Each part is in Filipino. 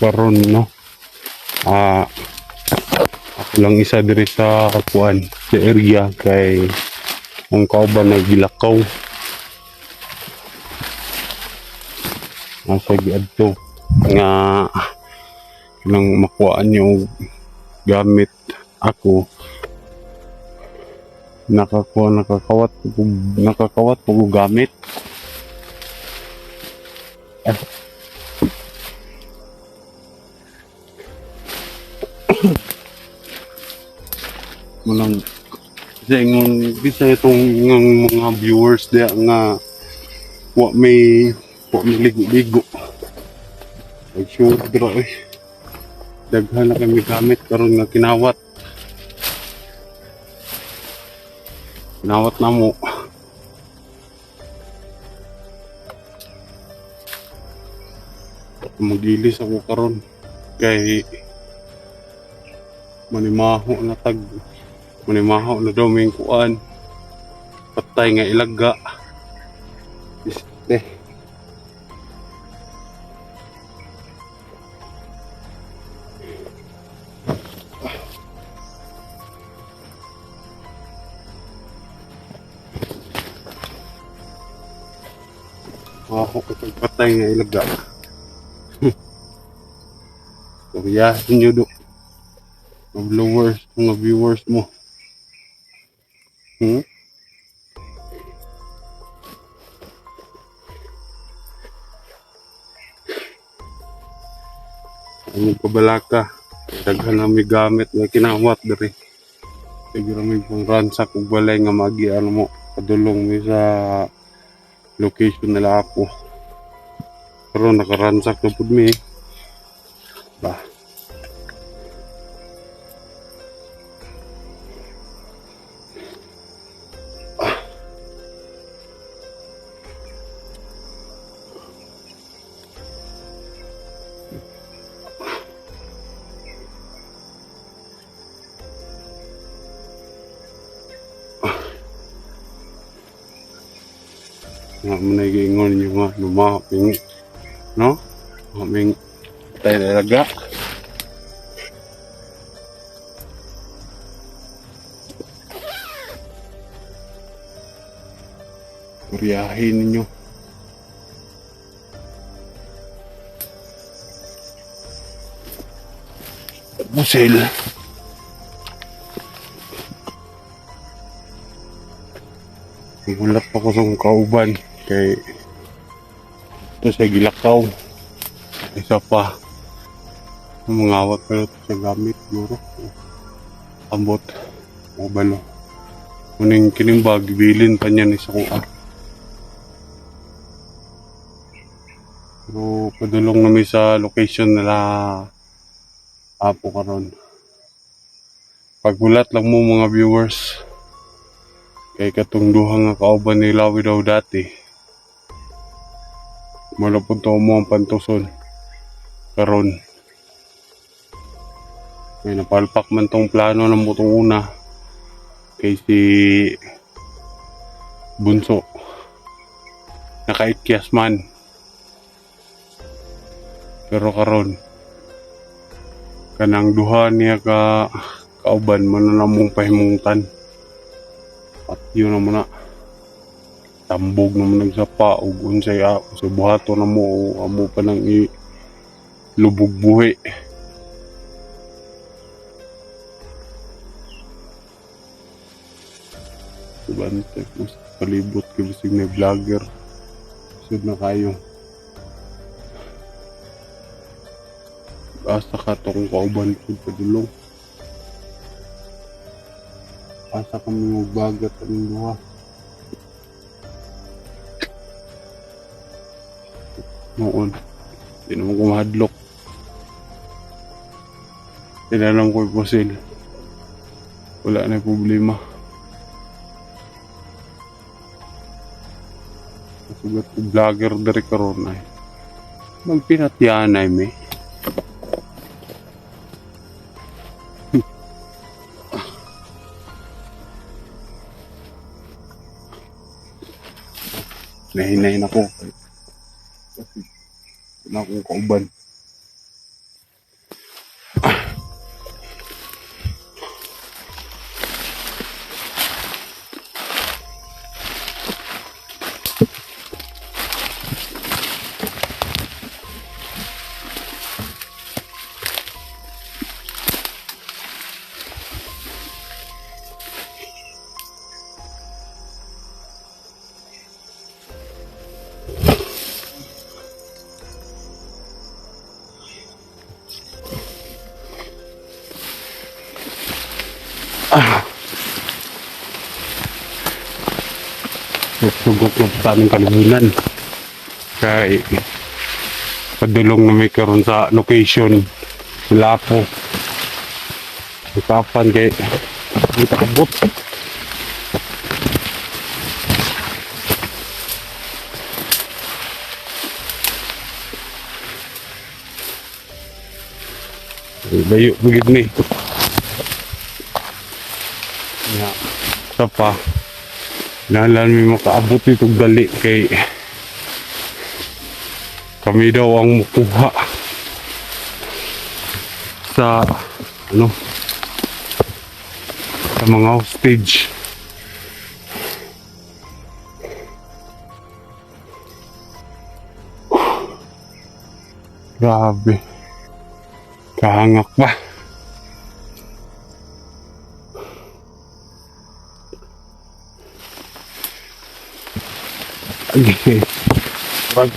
karon no. Ako lang isa diri sa kuan sa area kay ang kauban na gilakaw. Nasa giadto nga nang makuhaan yung gamit ako nakakawat po gamit. Mulang kasi ngung bisa itong mga viewers dia nga wa may ligo-ligo. Ay sure dra daghan na kami gamit karon nga kinawat na mo. Magilis ako karon kay manimaho na daw may kuan patay nga ilaga este maho ko patay nga ilaga. Kaya inyo do mga viewers mo. Ang kabalaka daghan na may gamit nga kinawat diri. Siguro may pang ransak ug balay nga magi ano mo padulong mi sa location nila ako. Pero nakaransak na pud mi ba. Nga manay giingon nyo nga lumaping no? Aming tayo talaga. Kuryahin ninyo. Busil. Gulat pa ko sa kauban kay ito sa gilakaw. Isa pa mangawat pero ito sa gamit guro ambot o balo kuning kinimbag bilin pa niya ni sa kuha pero padulong namin sa location nila apo karon. Pagbulat lang mo mga viewers kay katong duha nga kauban ni Lawi daw dati malapod to mo ang pantuson karon may napalpak man tong plano ng mutong una kay si Bunso nakaikyas man pero karon kanang duha niya kauban mananamong pahimungtan at yun naman na tambog naman nagsapa ug unsay sa buhato na mo o amo pa nang lubog buhi. Subante kung sa palibot kabisig na vlogger sud na kayo asa ka tong kauban pud padulong asa kami magbagat ang duha. Noon, hindi naman ko mahadlok. Tinanong ko yung pusil. Wala na problema. Masugat ko vlogger dari karon ay. Magpinatyan ay may. Nahinay na ko. Kasi na akong kauban. Sugok na sa aming kalibunan. Kaya padulong na may karon sa location. Wala po. Usapan kay hindi takabot. Layo bigid ni. Ya. Sa pa. Nalan mi makaabot ito dali kay kami daw ang mukuha sa ano sa mga hostage. Grabe. Kahangak pa. Okay. Pag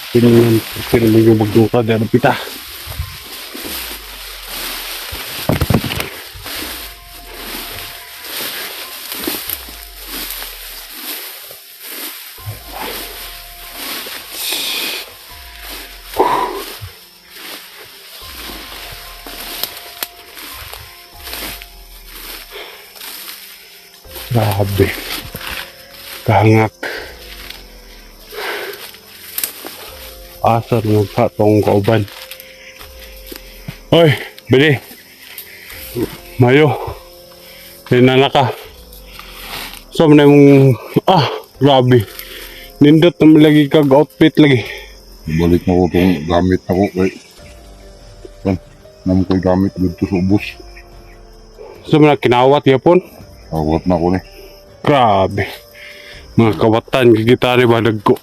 pinili yung magduka dyan pita. Grabe. Kahangak. Asa naman sa tong kauban. Hoy, bili. Mayo. Hinala ka. So, na mong... grabe. Nindot naman lagi kag outfit lagi. Balik na ko itong gamit na ko kay naman ko'y gamit dito sa ubos. So, na kinawat yapon. Awat na ko ni. Grabe. Mga kawatan, kikita ni balag ko.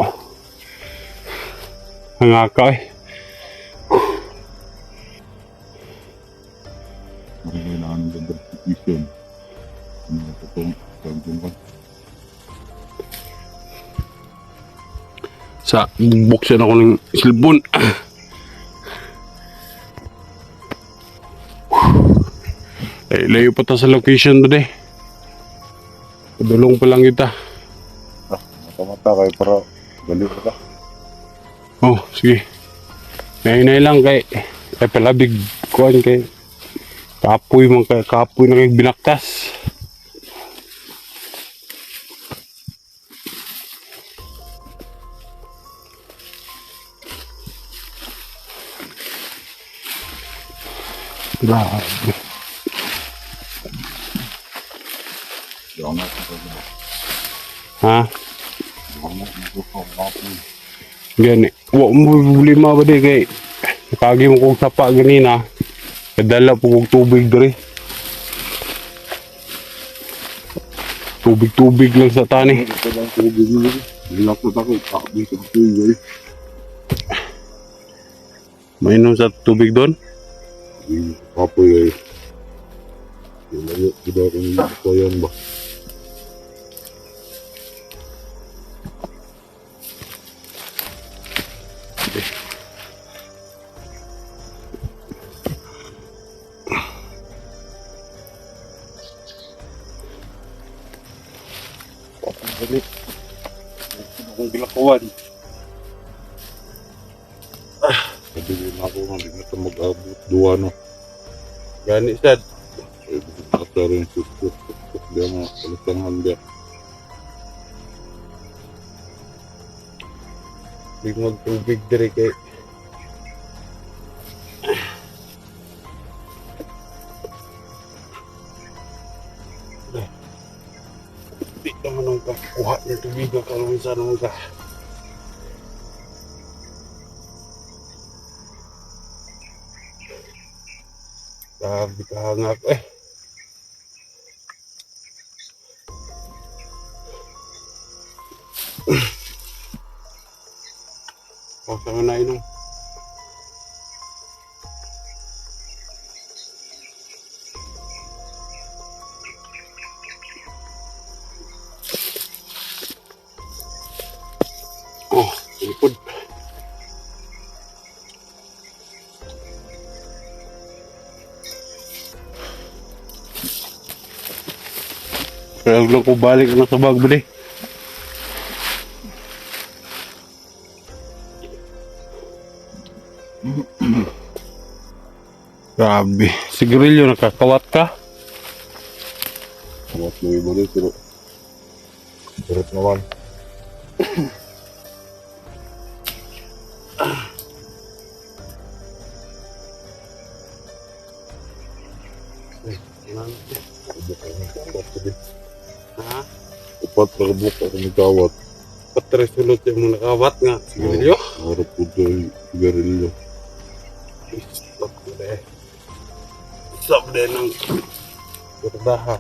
Hangaka eh. Kailangan ng identification. Ano ito itong kagumpan. Sa buksan ako ng silbon. Eh, layo pa ta sa location today. Padulong pa lang kita. Mata-mata kayo para galit ka. Oh, sige. Nainay lang kay palabig kuan kay kapoy man kay kapoy na kay binaktas. Grabe. Jangan kita. Ha? Jangan itu apa. Gani. Wa mo problema ba di kay nakagi mo kong sapa ganina. Kadala po kong tubig diri. Tubig lang sa tani. Ito lang tubig mo. Hilak ko takot. Takot sa tubig. Mainom sa tubig doon. Kapoy ay. Tidak akan koyan ba. Balik. Akong bilakawan. Sabi na ako na hindi na mag-abot duwa no. Gani sad. After yung susuk dia mo kalitangan dia. Big magtubig diri kay di naman ang kakuha ng tubig na kalawin sa naman ka. Grabe kahangak eh. Baka nga na inom. Oh, lipod. Kaya lang ko balik na sa bag bali. Grabe. Sigarilyo, nakakawat ka? Awas mo yung balik, pero sarap naman. Kabuk ako ng kawat ko din. Ha? Upat na kabuk ako ng kawat. Patresulot yung mga nakawat nga. Sigarilyo? Harap ko ito yung sigarilyo. Stop ko deh. Stop deh ng berdaha.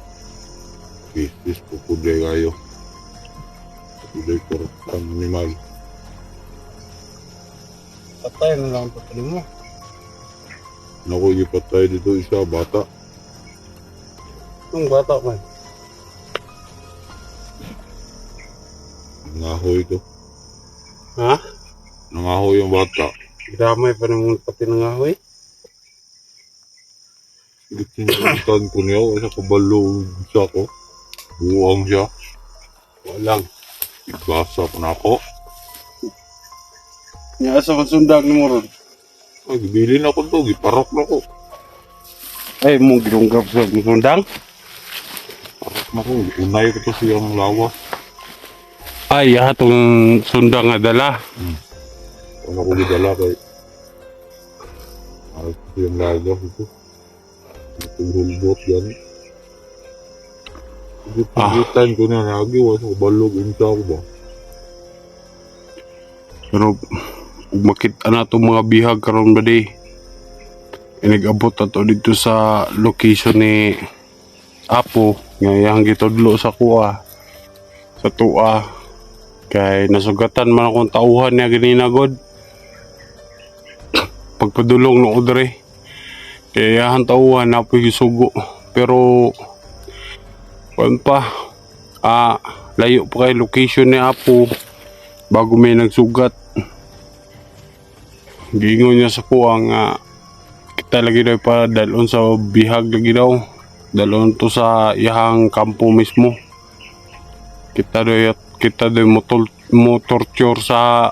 Business ko kuday kayo. Kuday ko ang animal. Patay na lang ito mo. Naku, ipatay dito isa, bata. Yung bata man. Nangahoy ito. Ha? Nangahoy yung bata. Damay pa naman pati nangahoy. Itinilitan ko niya, isa kabalo siya ko. Buwang siya. Walang. Igasa pa na ako. Nga sa sundag ni mo ron. Ay, gibilin ako to, giparok na ko. Ay, mong ginunggap sa sundang. Parok na ko, unay ko to siyang lawas. Ay, atong sundang nga dala. Ano ko gidala kay... Ay, ko siyang lawas ito. Itong hulbot yan. Gitan ko na nagiwas, balog insa ko ba? Pero, kung makita na itong mga bihag karon ba di, nag-abot na to dito sa location ni Apo, ngayang gitudlo sa kuha, sa tua. Kay nasugatan man akong tauhan niya ganina god. Pagpadulong no odre. Kaya yahan tauhan na po sugo. Pero, kung pa, layo pa kay location ni Apo bago may nagsugat. Giingon niya sa kuwang kita lagi daw pa dalon sa bihag lagi daw. Dalon to sa iyahang kampo mismo. Kita daw mo torture sa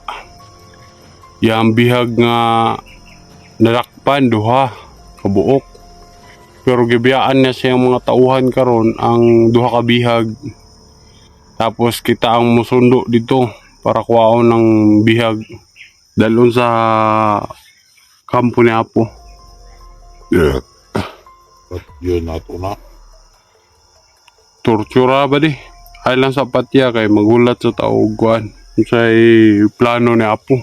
iyahang bihag nga nalakpan duha kabuok. Pero gibiyaan niya siyang mga tauhan karon ang duha ka bihag. Tapos kita ang musundo dito para kuwaon ng bihag dalon sa kampo ni Apo. Yeah. At yun nato na. Tortura ba di? Ay lang sa patya kay magulat sa tao kuan. Unsay plano ni Apo.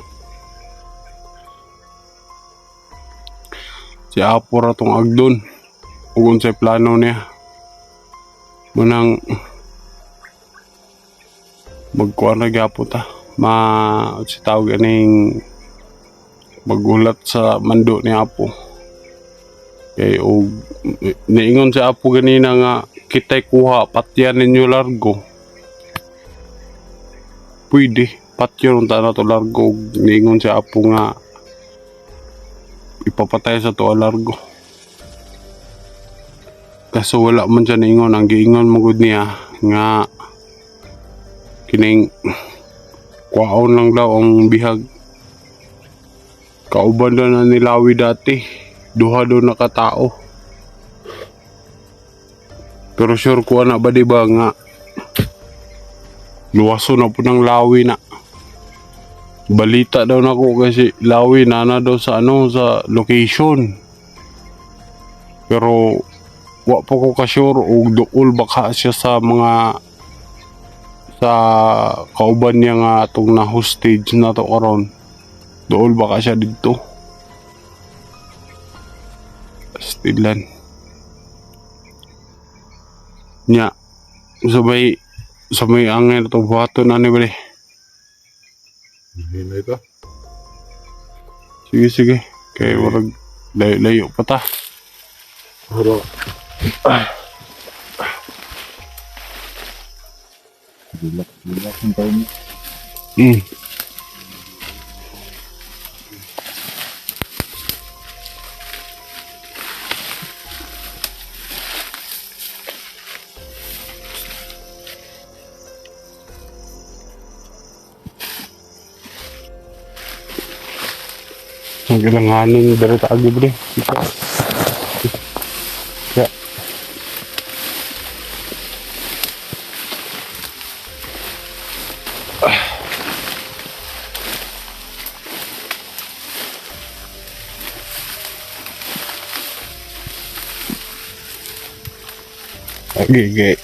Si Apo ra tong agdon. Ug unsay plano niya. Munang magkuan ra gyapon ta. Si tawag ganing magulat sa mando ni Apo. Kay og niingon si Apo ganina nga kitay kuha patyan ninyo largo. Pwede patyon ta na to largo. Niingon si Apo nga ipapatay sa to largo. Kaso wala man siya niingon. Ang giingon mo gud niya nga kining kwaon lang daw ang bihag. Kauban daw na nilawi dati. Duha daw nakatao. Pero sure ko na ba diba nga luwaso na po ng lawi na. Balita daw na ko kasi lawi na daw sa sa location. Pero wa po ko ka-sure o duol baka siya sa mga sa kauban niya nga itong na hostage na to karon. Dool baka siya dito. Stilan. Nya. Sabay angin to buhaton na ni bali. Hinay ka. Sige. Kaya warag layo pa ta. Haro. Relax ang tayo mo. Magilanganin dari tagi bre. Ya. Gigi.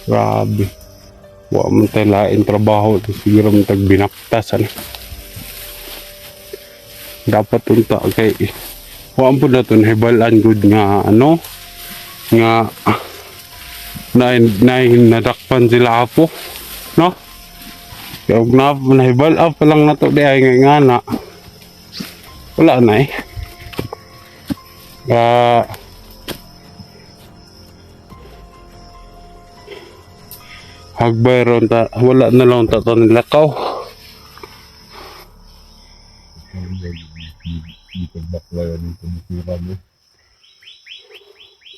Grabe. Wa man tayo lain trabaho. Siguro man tayo binaktasan. Dapat unta kay wa po na ito nahibalaan good nga ano nga nadakpan sila apo no kaya huwag na nahibala pa lang na ito di ay nga na wala na eh hagbayron ta wala na lang ta nilakaw Dito baklayan ng tumitira mo.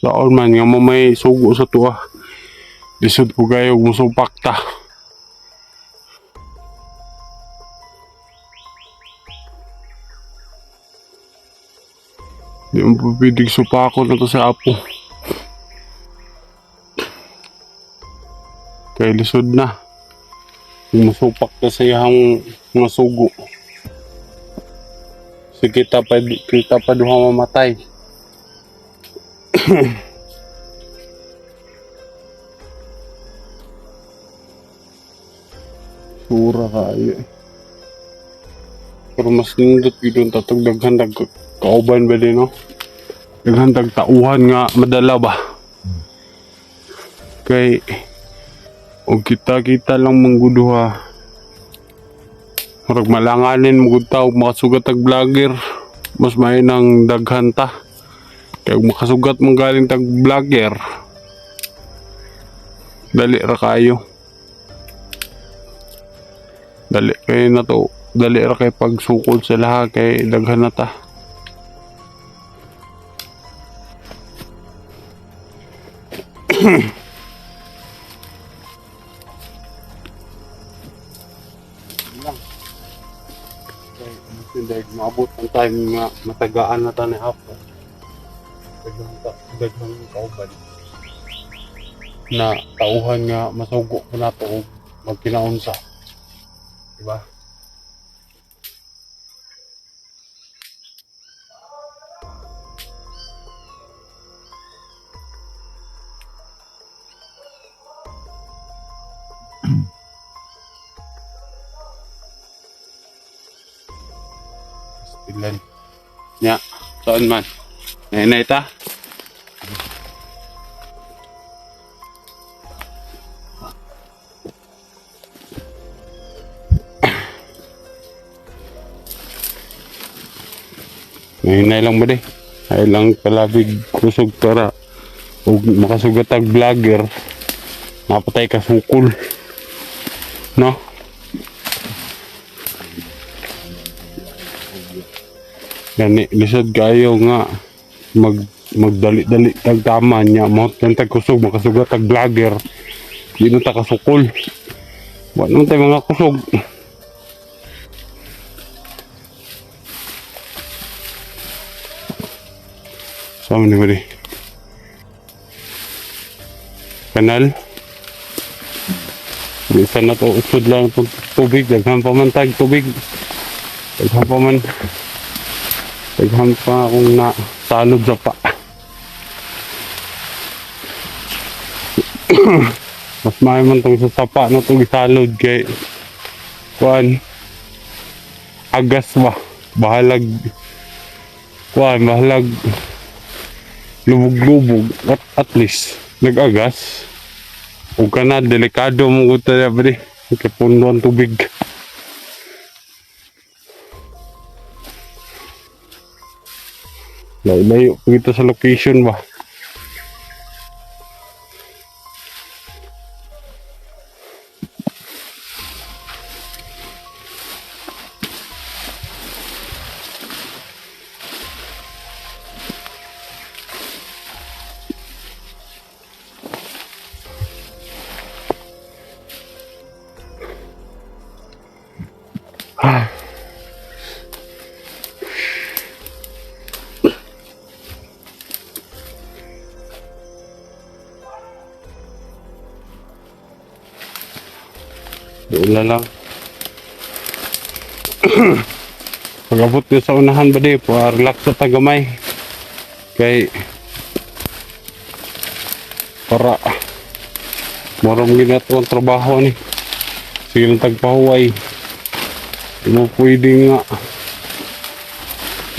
saon man nga mo may sugo sa tuwa lisod ko kayo musupak ta di mo papidig supako na to sa apo kaya lisod na musupak ka sa iyang mga sugo so kita pa duha mamatay sura kayo pero mas nindot yun tatog daghan kauban ba din no daghan tauhan nga madala ba kay o kita lang mangguduha marag malanganin mo taog makasugat tag vlogger mas may nang daghan ta kaya makasugat mong galing tag vlogger dali ra kayo dali kayo na to dali ra kay pagsukol sa lahat kay daghan na ta dahil maabot ang time nga matagaan na ta ni Apo daghang kauban na tauhan nga masugo ko na to magkinaunsa diba ilan nya saan man nay ta nay lang ba di ay lang palabig kusog para ug makasugat ang vlogger napatay ka sukol no gani lisod kayo nga magdali-dali tag tama niya mo tag kusog makasugat tag vlogger di na ta kasukol wa naman tayo mga kusog sama ni ba di kanal bisa na to usod lang itong tubig daghan pa man tag tubig daghan pa akong nasalod sa pa mas may man tong sa sapa na itong isalod kay kuan agas ba bahalag lubog-lubog at least nag-agas o ka na delikado mo ko tayo ba di kapundo ang tubig layo kita sa location ba Doon na lang. Pag-abot ko sa unahan ba di, relax sa tagamay. Kay para maram ginato ang trabaho ni. Sige lang tagpahuway. Di mo pwede nga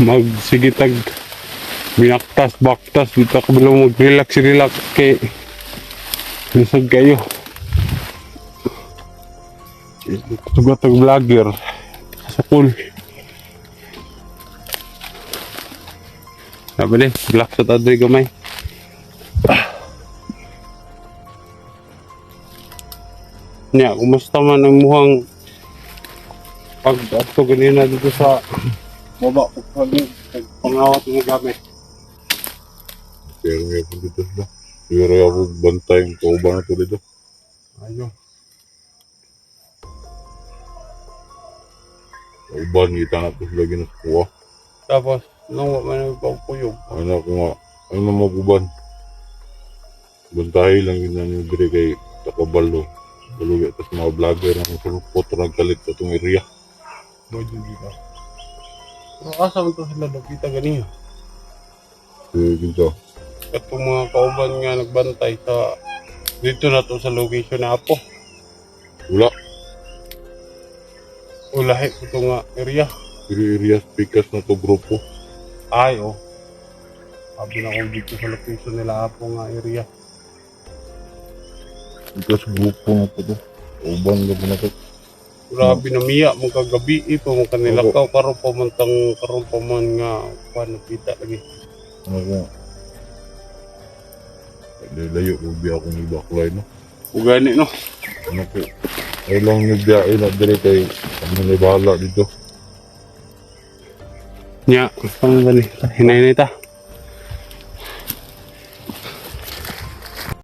magsige tag binaktas, baktas, dito ka belum mag-relax kay lisod kayo. Sugat ang vlogger sa pool. Sabi ni, relax sa tadoy gamay. Nya, kumusta man ang muhang pag-ato ganina dito sa baba ko pangawat mo gamit. Pero may ako dito ba? Pero ako bantay ang kauban ito dito. Ayun. Kauban, kita na ito sila ginaskuha. Tapos, nung man nagpapuyog. Ano ako nga, ano na maguban. Bantahay lang yun na yung dire kay Takabalo. Balugi, tapos mga vlogger ang sulupot nagkalit sa itong area. Bojo dito. Pero asa mo ito sila nakita ganyan? Kaya ginto. Itong mga kauban nga nagbantay sa dito na to sa location na Apo. Wala. Ulahi ko ito nga area. Area speakers na to grupo. Ay, oh. Sabi na kung dito sa location nila Apo nga area. Speakers grupo na to. Kauban na na to. Grabe na miya mong kagabi ito mong kanilakaw karon pa man nga kuan nakita lagi. Ano ko? Layo ko biya akong ibaklay no. Ugani no. Ano ko? Ay lang nagbiyain na dire kay kami na bahala dito. Nya, pang gani. Hinay na ita.